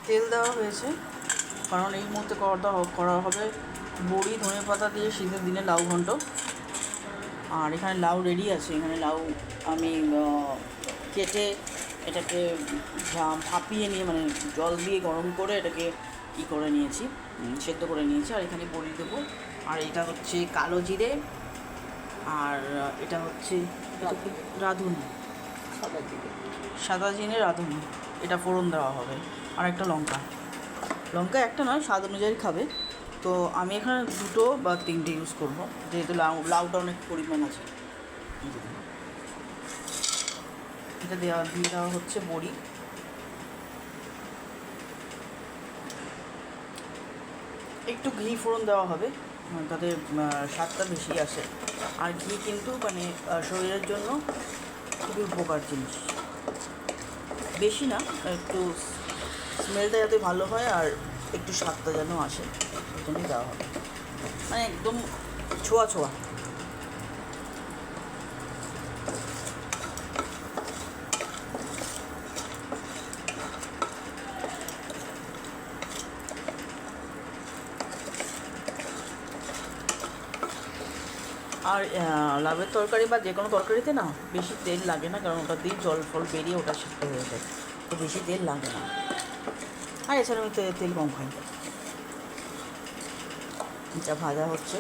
তেল দেওয়া হয়েছে, কারণ এই মুহূর্তে করা হবে বড়ি ধনেপাতা দিয়ে শীতের দিনে লাউ ঘন্ট। আর এখানে লাউ রেডি আছে। এখানে লাউ আমি কেটে এটাকে ভাপিয়ে নিয়ে, মানে জল দিয়ে গরম করে এটাকে করে নিয়েছি, সেদ্ধ করে নিয়েছি। আর এখানে বড়ি দেবো। আর এটা হচ্ছে কালো জিরে, আর এটা হচ্ছে রাঁধুনি, সাদা জিরে রাঁধুনি, এটা ফোড়ন দেওয়া হবে। আর একটা লঙ্কা, একটা নয়, স্বাদ অনুযায়ী খাবে। তো আমি এখানে 2 বা 3টে ইউজ করবো, যেহেতু লাউটা অনেক পরিমাণ আছে। এটা দিয়ে দেওয়া হচ্ছে বড়ি। একটু ঘি ফোড়ন দেওয়া হবে, তাতে স্বাদটা বেশি আসে। আর ঘি কিন্তু মানে শরীরের জন্য খুবই উপকার জিনিস। বেশি না, একটু স্মেলটা যাতে ভালো হয় আর একটু স্বাদটা যেন আসে, সেই জন্যই দেওয়া হবে। মানে একদম ছোঁয়া ছোঁয়া। আর লাউয়ের তরকারি বা যে কোনো তরকারিতে না বেশি তেল লাগে না, কারণ ওটা দিয়ে জল ফল বেরিয়ে ওটা সিদ্ধ হয়ে যায়, তো বেশি তেল লাগে না। আর এছাড়া আমি তেল কম খাই। এটা ভাজা হচ্ছে।